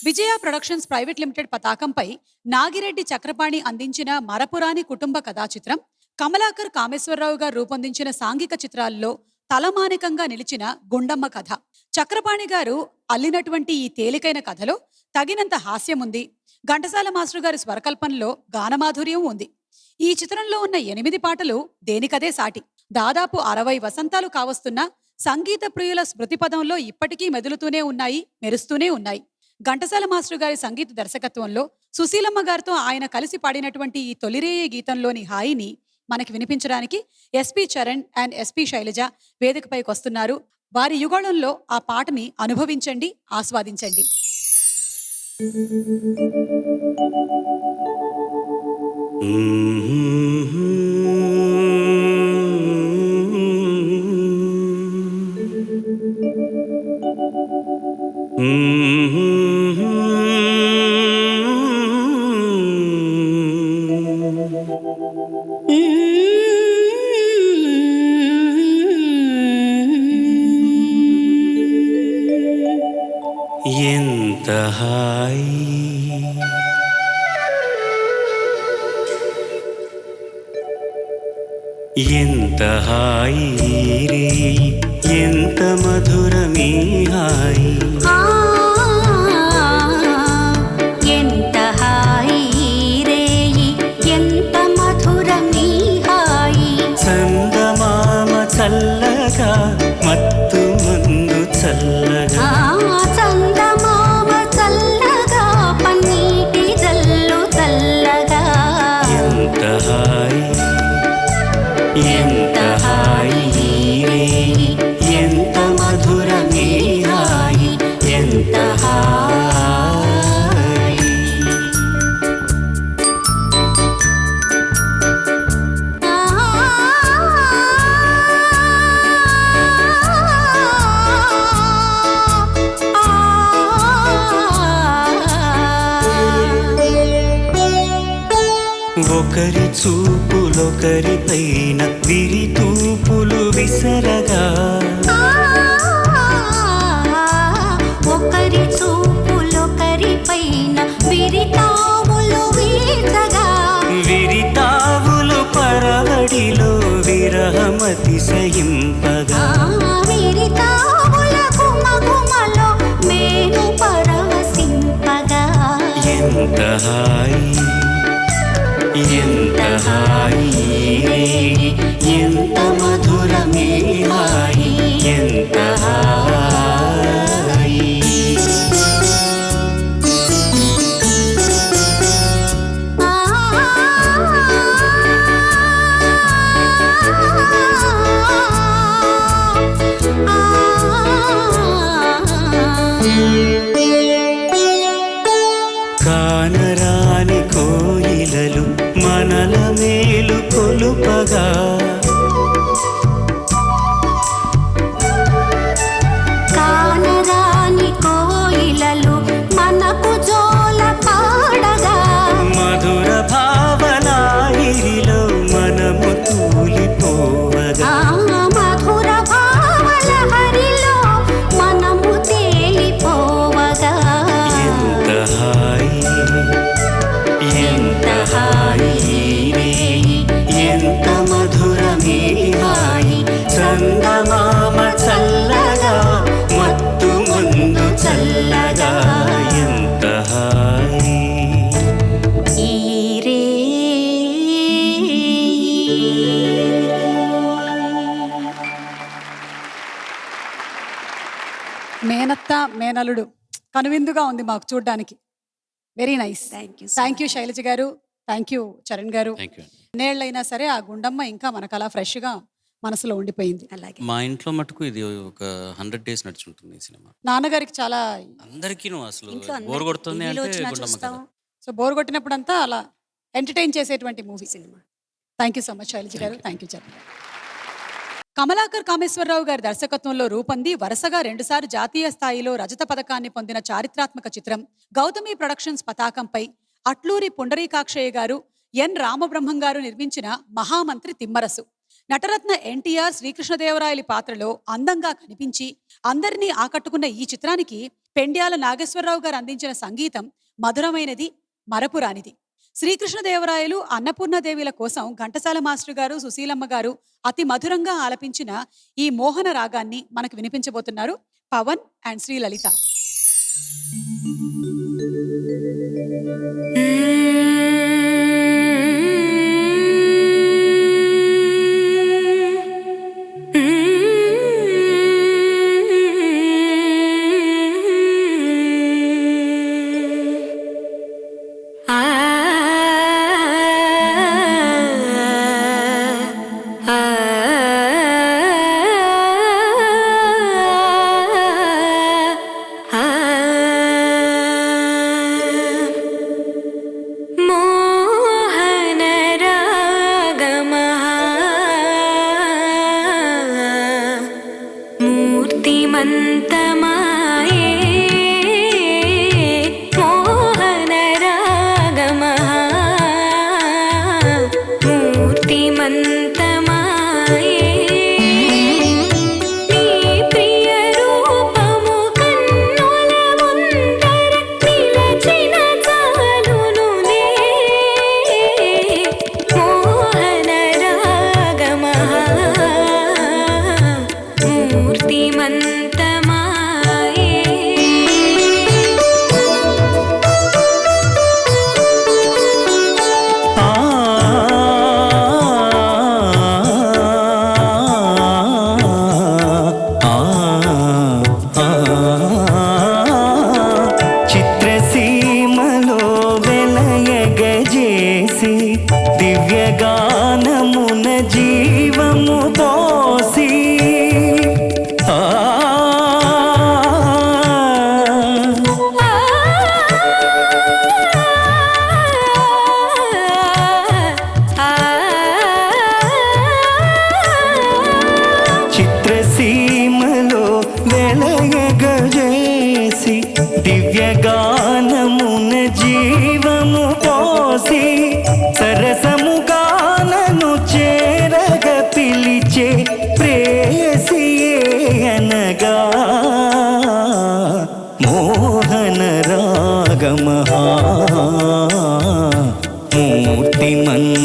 విజయ productions private limited పతాకంపై నాగిరెడ్డి చక్రపాణి అందించిన మరపురాని కుటుంబ కథా చిత్రం, కమలాకర్ కామేశ్వరరావు గారు రూపొందించిన సాంఘిక చిత్రాల్లో తలమానికంగా నిలిచిన గుండమ్మ కథ. చక్రపాణి గారు అల్లినటువంటి ఈ తేలికైన కథలో తగినంత హాస్యం ఉంది. ఘంటసాల మాస్టర్ గారి స్వరకల్పనలో గానమాధుర్యం ఉంది. ఈ చిత్రంలో ఉన్న 8 పాటలు దేనికదే సాటి. దాదాపు 60 వసంతాలు కావస్తున్న సంగీత ప్రియుల స్మృతి పదంలో ఇప్పటికీ మెదులుతూనే ఉన్నాయి, మెరుస్తూనే ఉన్నాయి. ఘంటసాల మాస్టర్ గారి సంగీత దర్శకత్వంలో సుశీలమ్మ గారితో ఆయన కలిసి పాడినటువంటి ఈ తొలిరేయ గీతంలోని హాయిని మనకి వినిపించడానికి SP Charan and SP Shailaja వేదికపైకి వస్తున్నారు. వారి యుగళంలో ఆ పాటని అనుభవించండి, ఆస్వాదించండి. ఎంత హాయి ఎంత హాయి రే, ఎంత మధురమీ హాయి. ఎంత హాయి రే, ఎంత మధురమీ హాయి. చందమామ చల్లగా, మత్తు మందు చల్లగా, చందమామ చల్లగా, పన్నీటి జల్లు చల్లగా. ఎంత హాయి ఎంత హాయి రే, ఎంత మధురమీ హాయి. ఎంత హాయి. ఒకరి చూపులొకరి పైన విరి తూపులు విసరగా, ఒకరి చూపులొకరి పైన విరితావులు వీచగా, విరితావులు పరవడిలో విరహమతిశయింపగా, విరితావుల గుమగుమలో మేను పరవశింపగా. ఎంత హాయి ఎంత హాయి రే, ఎంత మధురమీ హాయి. ఎంత హాయి. కానరాని కోయిలలు మనల మేలు కొలుపగా, కానరాని కోయిలలు మనకు జోల పాడగా, మధుర భావలాయిరిలో మనము తూలిపోవగా, మధుర భావల హరిలో మనము తేలిపోవగా. ఎంత హాయి ఎంత హాయి రే, ఎంత మధురమీ హాయి. చందమామ చల్లగా, మత్తు ముందు చల్లగా. ఎంత హాయి. ఈ రే మేనత్త మేనలుడు కనువిందుగా ఉంది మాకు చూడ్డానికి. Very nice. Thank you Shailaja గారు, థ్యాంక్ యూ చరణ్ గారు. ఎన్నేళ్ళైనా సరే ఆ గుండమ్మ ఇంకా మనకు అలా ఫ్రెష్ గా మనసులో ఉండిపోయింది. అలాగే మా ఇంట్లో మటుకు ఇది ఒక 100 days నడుచుంటుంది ఈ సినిమా. నాన్నగారికి చాలా అందరికీ అసలు ఇంట్లో బోర్ కొడుతుంది టీవీలో అంటే వచ్చినా గుండమ్మ చూస్తాం. కథ. సో బోర్ కొట్టినప్పుడంతా అలా ఎంటర్టైన్ చేసేటువంటి movie cinema. Thank you so much Shailaja గారు, థ్యాంక్ యూ చరణ్. కమలాకర్ కామేశ్వరరావు గారి దర్శకత్వంలో రూపొంది వరుసగా 2 సార్లు జాతీయ స్థాయిలో రజత పథకాన్ని పొందిన చారిత్రాత్మక చిత్రం గౌతమి ప్రొడక్షన్స్ పతాకంపై అట్లూరి పుండరీకాక్షయ్య గారు, ఎన్ రామబ్రహ్మం గారు నిర్మించిన మహామంత్రి తిమ్మరసు. నటరత్న ఎన్టీఆర్ శ్రీకృష్ణదేవరాయలి పాత్రలో అందంగా కనిపించి అందరినీ ఆకట్టుకున్న ఈ చిత్రానికి పెండ్యాల నాగేశ్వరరావు గారు అందించిన సంగీతం మధురమైనది, మరపురానిది. శ్రీకృష్ణదేవరాయలు, అన్నపూర్ణదేవిల కోసం ఘంటసాల మాస్టర్ గారు, సుశీలమ్మ గారు అతి మధురంగా ఆలపించిన ఈ మోహన రాగాన్ని మనకు వినిపించబోతున్నారు పవన్ అండ్ శ్రీలలిత. దివ్యగానమున జీవము పోసి సరసముగానను చేరగ పిలిచే ప్రేయసియే అనగా మోహన రాగమహా మూర్తిమంతమాయే.